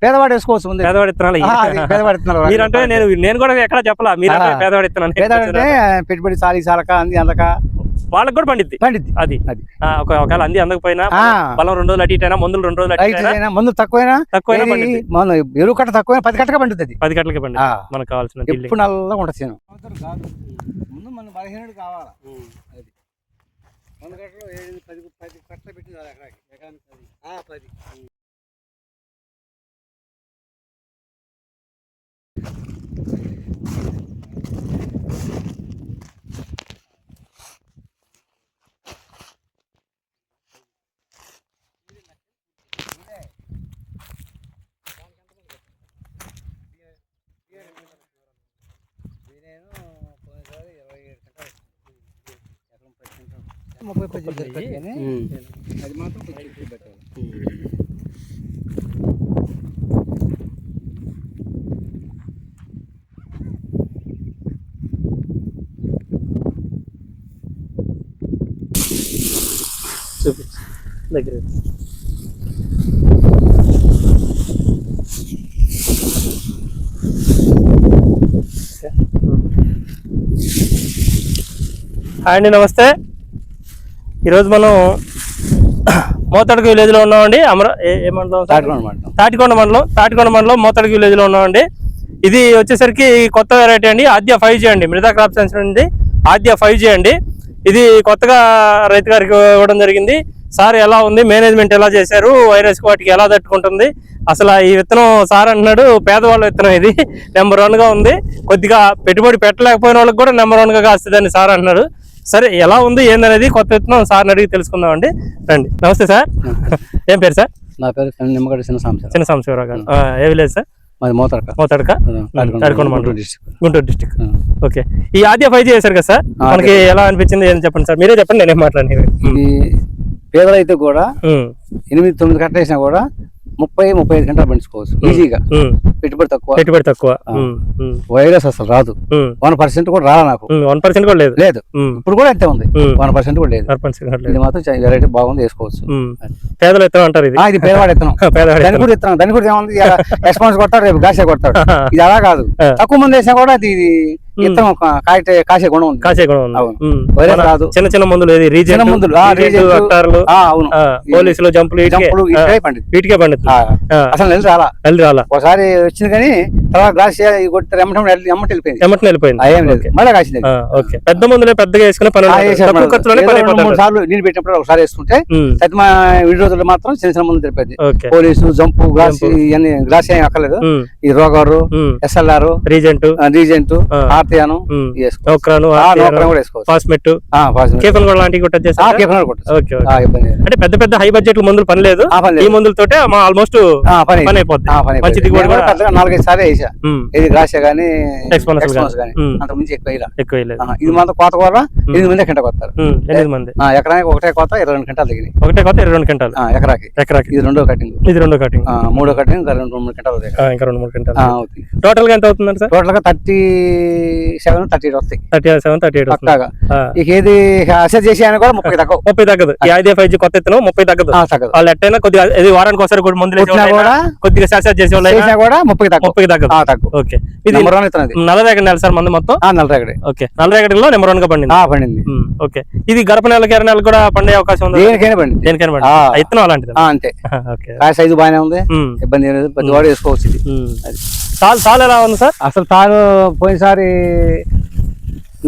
పేదవాడు వేసుకోవచ్చు ముందు. పేదవాడి విత్తనాలు పేదవాడి విత్తనాలు మీరంటే నేను కూడా ఎక్కడ చెప్పాలా, మీరు పేదవాడి విత్తనాలు. పేదవాడంటే పెట్టుబడి చాలక అంది అందక వాళ్ళకి కూడా పండిద్ది అది. ఒకవేళ అంది అందకపోయినా బలం 2 రోజులు అటు ఇటైనా, మందులు 2 రోజులు అటు మందులు తక్కువైనా ఎరువు కట్ట తక్కువ 10 కట్టగా పండుతుంది. 10 గంటలకి పండుతుంది మనకు కావాల్సిన. ఎప్పుడు నల్లగా ఉంటుంది ముందు మన 15 కావాలా. 100 కట్టలు 10 కట్టలు పెట్టింది ఎకరానికి 10. అది మాత్రం పెట్టాలి. దగ్గర హాయ్ అండి, నమస్తే. ఈరోజు మనం మోతడక విలేజ్ లో ఉన్నామండి. ఏ మండలం? తాటికొండ మండలం మోతడక విలేజ్ లో ఉన్నామండి. ఇది వచ్చేసరికి కొత్త వెరైటీ అండి, ఆద్య 5G అండి. మృదా క్రాప్ సైన్స్ నుండి ఆద్య 5G అండి. ఇది కొత్తగా రైతు గారికి ఇవ్వడం జరిగింది. సార్ ఎలా ఉంది, మేనేజ్మెంట్ ఎలా చేశారు, వైరస్ వాటికి ఎలా తట్టుకుంటుంది, అసలు ఈ విత్తనం సార్ అంటున్నాడు పేదవాళ్ళ విత్తనం ఇది, నెంబర్ 1 గా ఉంది. కొద్దిగా పెట్టుబడి పెట్టలేకపోయిన వాళ్ళకి కూడా నెంబర్ 1 గా కాస్తుందని సార్ అంటున్నారు. సరే ఎలా ఉంది ఏందనేది కొత్త విత్తనం సార్ని అడిగి తెలుసుకుందామండి. రండి. నమస్తే సార్, ఏం పేరు సార్? నా పేరు నిమ్మగడ్డ చిన్న సాంబశివరావు గారు. ఏ village sir? Mothadaka Guntur district. Okay, ఈ ఆద్య 5G చేశారు కదా సార్, మనకి ఎలా అనిపించింది ఏం చెప్పండి సార్, మీరే చెప్పండి, నేనేం మాట్లాడి. పేదలైతే కూడా 8-9 కట్ట వేసినా కూడా 30-35 గంటలు పండించుకోవచ్చు ఈజీగా. పెట్టుబడి తక్కువ. వైరస్ అసలు రాదు. 1% కూడా రాలా నాకు. 1% కూడా లేదు. ఇప్పుడు కూడా అంతే ఉంది. 1% కూడా లేదు. ఇది మాత్రం వెరైటీ బాగుంది, వేసుకోవచ్చు. పేదల విత్తనం అంటారు ఇది. ఇది పేదవాడి విత్తనం. దాని కూడా ఏముంది, రెస్పాన్స్ కొడతాడు, రేపు గాసే కొడతాడు. ఇది అలా కాదు, తక్కువ మంది వేసినా కూడా అది విత్తనం కాసే గుణం ఉంది. వైరస్ రాదు. చిన్న చిన్న మందులు పోలీసులు జంపులు వీటికే పండుతుంది. అసలు నెల రాలా. ఒకసారి వచ్చింది కానీ తర్వాత గ్లాస్ కొట్టి వెళ్ళిపోయింది. మళ్ళీ కాసింది. పెద్ద మందులే పెద్దగా వేసుకునే పని. 3 సార్లు నీళ్ళు పెట్టినప్పుడు ఒకసారి వేసుకుంటే 2 రోజులు మాత్రం చిన్న చిన్న మందులు తెలిపేది. పోలీసు జంపు గ్లాస్ ఇవన్నీ గ్లాస్ ఏం అక్కర్లేదు. ఈ రోగారు, SLR, రీజెంట్, ఆర్తియాను అంటే పెద్ద పెద్ద హై బడ్జెట్ మందులు పని లేదు. ఈ మందులతోటే ఆల్మోస్ట్ పని అయిపోద్ది. 4-5 సార్లు వేసా. ఇది గ్లాస్ గానీ అంత మించి ఎక్కువ. ఇది మాత్రం కోత కూడా 8 మంది గంటకు వస్తారు. 8 మంది ఎకరానికి ఒకటే కోత 22 గంటలు దిగినాయి. ఒకటే కోత 22 గంటలు ఎకరాకి. ఇది రెండో కటింగ్. 3వ కటింగ్ ఇంకా 2-3 గంటలు. ఇంకా 2-3 గంటలు టోటల్ గా ఎంత అవుతుంది సార్? టోటల్ గా 37-38 వస్తాయి. 37-38 పక్కాగా. ఇక ఏది అసెస్ చేసి కూడా 30 తగ్గదు. ఈ ఆద్య 5G కొత్త విత్తనం 30 తగ్గదు. వాళ్ళు ఎట్టైనా కొద్దిగా వారానికి ఒకసారి కూడా మందులు కొద్దిగా సక్సెస్ చేసే వాళ్ళు కూడా 30 తగ్గదు. ఓకే, ఇది 40 నెల సార్ మంది మొత్తం 40. ఓకే, 40 లో నెంబర్ 1 గా పండింది. ఓకే, ఇది గర్భ నెలకి 2 నెలలు కూడా పండే అవకాశం ఉంది. దేనికైనా పండి విత్తనం అలాంటిది అంతే. సైజు బాగానే ఉంది, ఇబ్బంది లేదు, పెద్దవాడు వేసుకోవచ్చు. ఇది తాలు ఎలా ఉంది సార్? అసలు తాను పోయినసారి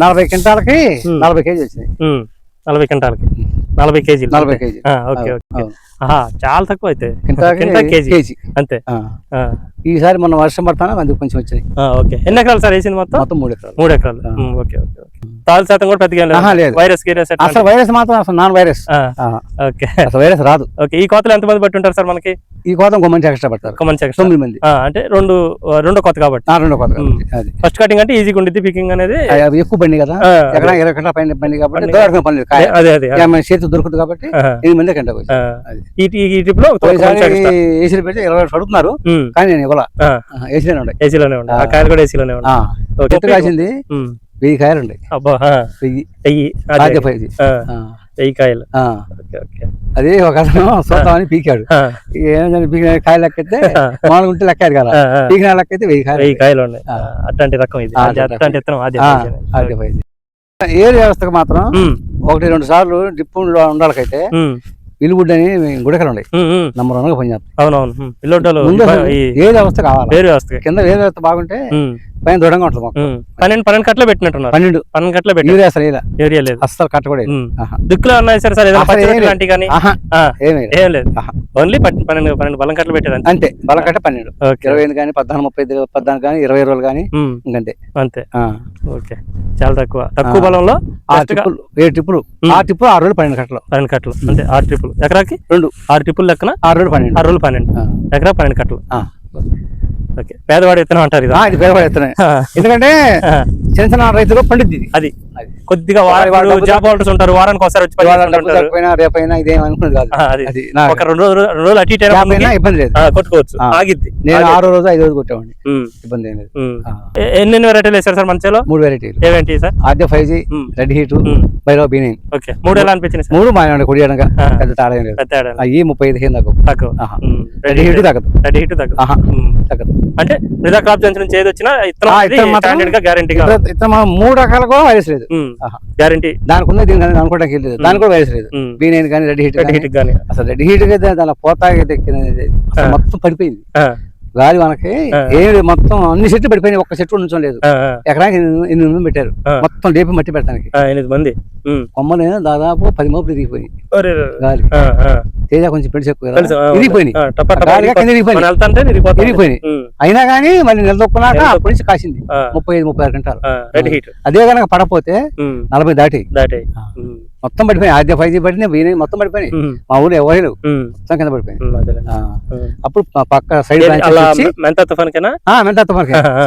40 క్వింటాలకి 40 కేజీ వచ్చినాయి. 40 క్వింటాలకి 40 కేజీ. ఓకే, చాలా తక్కువ అయితే కేజీ అంతే. ఈసారి మన వర్షం పడతానే అందుకు కొంచెం వచ్చినాయి. ఓకే, ఎన్ని ఎకరాలు సార్ వేసింది? మొత్తం 3 ఎకరాలు. ఓకే, తాలు శాతం కూడా పెద్దగా లేదు. వైరస్ అసలు వైరస్ మాత్రం అసలు నాన్ వైరస్. ఓకే, అసలు వైరస్ రాదు. ఓకే, ఈ కోతలు ఎంత మంది బట్టి ఉంటారు సార్ మనకి? ఈ కోత ఇంకో మంచి ఎక్స్ట్రా పడతారు. 9 మంది. అంటే రెండో కోత కాబట్టి. ఫస్ట్ కటింగ్ అంటే ఈజీగా ఉండిద్ది. పికింగ్ అనేది ఎక్కువ బండి కదా, 20 గంటల పైన బండి కాబట్టి పని లేదు. చేతి దొరుకుతుంది కాబట్టి 8 మంది గంటకు. ఈ ట్రిప్ లో ఏసీలు పెట్టి 20 అడుగుతున్నారు కానీ నేను ఇవ్వాల. ఏసీలోనే ఉండే ఆ కాయలు కూడా ఏసీలోనే ఉండే. కాసింది 1000 కాయలు ఉన్నాయి. 1000. 1000 కాయలు. ఆ, ఓకే ఓకే. అదే ఒక అతను చూద్దామని పీకాడు. ఏంటంటే పీకిన కాయలు లెక్కైతే మామూలుగా ఉంటే లెక్కారు కదా, పీకిన లెక్కైతే 1000 కాయలు ఉన్నాయి. అట్లాంటి రకం ఇది, అట్లాంటి విత్తనం అది. ఏరు వ్యవస్థకు మాత్రం 1-2 సార్లు డ్రిప్ ఉండాలకైతే విలుగుడ్ అని గుడకలు ఉన్నాయి, నంబర్ 1 గా పనిచేస్తాయి. అవునవును. ఏ వ్యవస్థ కావాలి, వేరు వ్యవస్థ కింద వేరు వ్యవస్థ బాగుంటే పైన దృఢంగా ఉంటుంది మొక్క. 12 కట్టలు పెట్టినట్టున్నారు. 12 కట్టలు పెట్టి ఏరియా లేదు అస్సలు కట్ట కూడా దిక్కులో ఉన్నాయి సార్. ఏం లేదు, ఓన్లీ 12 బలం కట్టలు పెట్టారు అంతే. బలం కట్ట 12, 25 కానీ 14, 30 కానీ 20 రోజులు కానీ ఇంకంతే. అంతే. ఓకే, చాలా తక్కువ బలంలో 7 ట్రిప్పులు, 6 ట్రిప్పులు 6 రోజులు 12 కట్టలు. 12 కట్టలు అంటే 6 ట్రిప్పులు ఎకరాకి 6 ట్రిప్పులు లెక్కన 6 రోజులు 12 ఎకరా 12 కట్టలు. ఓకే, పేదవాడి విత్తనం అంటారు ఇది. పేదవాడి విత్తనం ఎందుకంటే చిన్న చిన్న రైతులు పండుద్ది అది. కొద్దిగా జాబ్ హోల్డర్స్ ఉంటారు, వారానికి ఒకసారి వచ్చి రేపైనా ఇదేం అనుకున్నది కాదు. ఒక 2 రోజులు అటు ఇటు ఇబ్బంది లేదు, కొట్టుకోవచ్చు. ఆగిద్ది. నేను 6 రోజు 5 రోజు కొట్టేవాడిని, ఇబ్బంది ఏం లేదు. ఎన్ని వెరైటీలు వేసారు సార్ మంచిలో? 3 వెరైటీలు. ఏవేంటి sir? Aadya 5G, red heat, బైరో B9. ఓకే, 3 ఎలా అనిపించింది? 3 బాగా కొడియనగా పెద్ద తేడా ఏం లేదు. అయ్యి 35 తక్కువ. రెడ్ హీట్ తగ్గదు. అంటే మిగతా క్రాప్ జంక్షన్ నుంచి ఏది వచ్చినా గ్యారంటీగా 3 రకాలుగా వైరస్ లేదు, గ్యారంటీ. దానికి ఉంది, దీనికి అనుకోవడానికి లేదు, దానికి కూడా వైరస్ లేదు. B9 కానీ రెడ్ హీట్ కానీ అసలు రెడ్ హీట్ దాని పోతా మొత్తం పడిపోయింది. గాలి మనకి ఏమి మొత్తం అన్ని చెట్లు పడిపోయినాయి, ఒక్క చెట్టు ఉంచడం లేదు. ఎకరానికి 8 మంది పెట్టారు, మొత్తం లేపి మట్టి పెట్టడానికి. 8 మంది కొమ్మలు దాదాపు 10 మోపులు ఇరిగిపోయి గాలి. తేజ కొంచెం పెట్టి ఎక్కువ ఇరిగిపోయినాయి, అయినా కానీ మళ్ళీ నిలదొక్కున్నాక అప్పటి నుంచి కాసింది 35-36 గంటలు. అదే కనుక పడపోతే 40 దాటి మొత్తం పడిపోయి. ఆద్య 5G పడినాయి, మొత్తం పడిపోయినాయి. మా ఊరు ఎవరు మొత్తం కింద పడిపోయింది. అప్పుడు పక్క సైడ్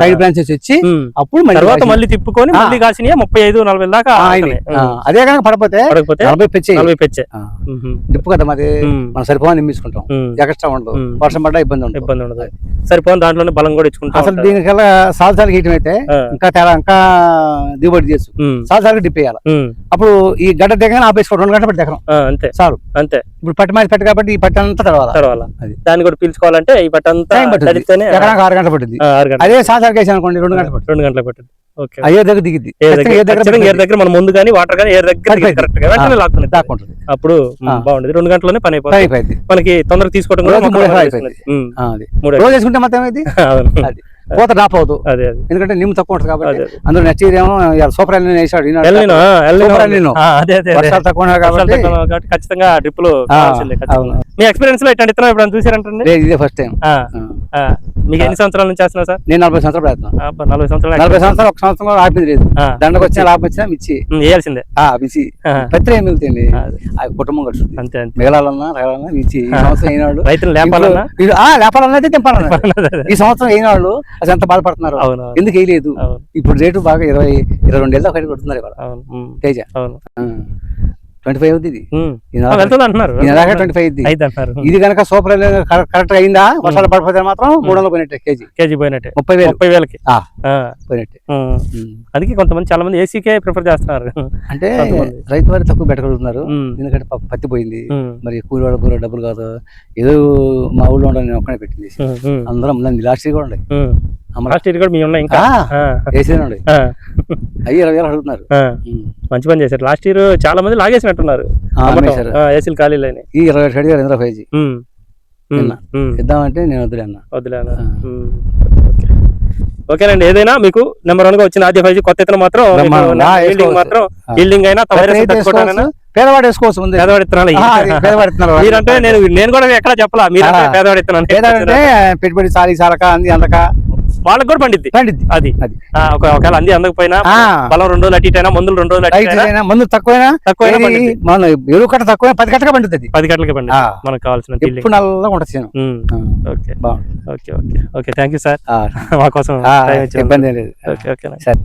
సైడ్ బ్రాంచెస్ వచ్చి అప్పుడు మళ్ళీ తిప్పుకొని మళ్ళీ కాసినాయి 35-40 దాకా. అదే కనుక పడపోతే 40 పెచ్చే డిప్పు కదా మాది, మనం సరిపోని నిమ్మించుకుంటాం, ఎక్స్ట్రా ఉండదు. వర్షం పడ్డా ఇబ్బంది ఉండదు, సరిపోని దాంట్లోనే బలం కూడా ఇచ్చుకుంటాం. అసలు దీనికల్లా సాల్సాలకి హీటం అయితే ఇంకా తేడా, ఇంకా దిగుబడి చేయొచ్చు. సాల్సాలకి డిప్ వేయాలి. అప్పుడు ఈ గడ్డ దిగగానే ఆపేసుకోవడం 2 గంటలు పెట్టి ఎకరం అంతే చాలు. అంతే. ఇప్పుడు పట్టి మాది పెట్టి కాబట్టి ఈ పట్టి అంతా తడవాలి. దాన్ని కూడా పీల్చుకోవాలంటే ఈ పట్టి అంతా ఎకరానికి 6 గంటలు పట్టింది. అదే సాల్సాలకి వేసాను అనుకోండి 2 గంటలు పట్టింది. అయ్యే దగ్గర దిగిద్ది, దగ్గర మనం ముందు కానీ వాటర్ కానీ ఏర్ దగ్గర లాక్కుంటుంది. అప్పుడు బాగుండేది. 2 గంటలోనే పని అయిపోయింది. మనకి తొందరగా తీసుకోవడం కూడా రోజు వేసుకుంటే మొత్తం ఇది పోత డ్రాప్ అవుతూ. ఎందుకంటే నిమ్ము తక్కువ ఉంటుంది కాబట్టి. అందులో నెక్స్ట్ ఏమో సూపర్ వేసాడు, వర్షాలు తక్కువ కాబట్టి ఖచ్చితంగా డ్రిప్పులు. మీ ఎక్స్పీరియన్స్ లో ఇట్లాంటి విత్తనం ఎప్పుడైనా చూసారంటే? ఇదే ఫస్ట్ టైం. మీకు ఎన్ని సంవత్సరాల నుంచి చేస్తున్నా సార్? నేను 40 సంవత్సరాలు ప్రయత్నం. 40 సంవత్సరాలు. 40 సంవత్సరాలు ఒక సంవత్సరం ఆపింది లేదు. దండకు వచ్చిన లాభం వచ్చినా మిర్చి వేయాల్సిందే. మిర్చి ప్రతి ఏం మిగులుతుంది, కుటుంబం కలుస్తుంది. అంతే మిగలాలన్నా రగాలన్నా మిర్చి. ఈ సంవత్సరం అయినాడు రైతులు లేపాలన్నా అయితే తెంపాలన్నా. ఈ సంవత్సరం అయినాడు అసలు ఎంత బాధపడుతున్నారు, ఎందుకు వేయలేదు. ఇప్పుడు రేటు బాగా 20-22 ఏళ్ళ ఒకటి కొడుతున్నారు ఇవాళ తేజ. 25 అవుతుంది ఇది, 25. ఇది కనుక సూపర్ కరెక్ట్ అయిందా, వర్షాలు పడిపోతే మాత్రం 300 పోయినట్టే. కేజీ పోయినట్టే. 30,000కి పోయినట్టే. అందుకే కొంతమంది చాలా మంది ఏసీకే ప్రిఫర్ చేస్తున్నారు. అంటే రైతు వారి తక్కువ పెట్టగలుగుతున్నారు, ఎందుకంటే పత్తి పోయింది. మరి కూలి వాళ్ళ కూర డబ్బులు కాదు. ఏదో మా ఊళ్ళో ఉండాలి, నేను ఒక్కనే పెట్టింది. అందరం లాస్ట్ ఇయర్ కూడా ఉండే, వేసేదండి. అయ్యి 20,000 అడుగుతున్నారు. మంచి పని చేశారు. లాస్ట్ ఇయర్ చాలా మంది లాగేసినట్టున్నారు ఏసీలు ఖాళీలు. ఈ 27 5G ఇద్దామంటే నేను వదిలే అన్న. ఓకేనండి. ఏదైనా మీకు నెంబర్ 1 గా వచ్చిన ఆద్య 5G కొత్త ఇతను మాత్రం ఈల్డింగ్ అయినా పేదవాడు వేసుకోవచ్చు. ముందు పేదవాడి ఇత్తనాలు మీరంటే నేను కూడా ఎక్కడ చెప్పాలా, మీరంటే పేదవాడి ఇత్తనాలు. పెట్టుబడి చాలక అంది అందక వాళ్ళకి కూడా పండిద్ది. అది ఒకవేళ అంది అందకపోయినా బలం 2 రోజులు అటు ఇటైనా, మందులు 2 రోజులు అటు మందు తక్కువైనా మన ఎరువు కట్ట తక్కువ 10 గంటలకు పండుతుంది. 10 గంటలకి పండి మనకు కావాల్సిన నల్లగా ఉంటుంది. ఓకే థ్యాంక్ యూ సార్ మా కోసం. ఇబ్బంది లేదు. ఓకే సరే.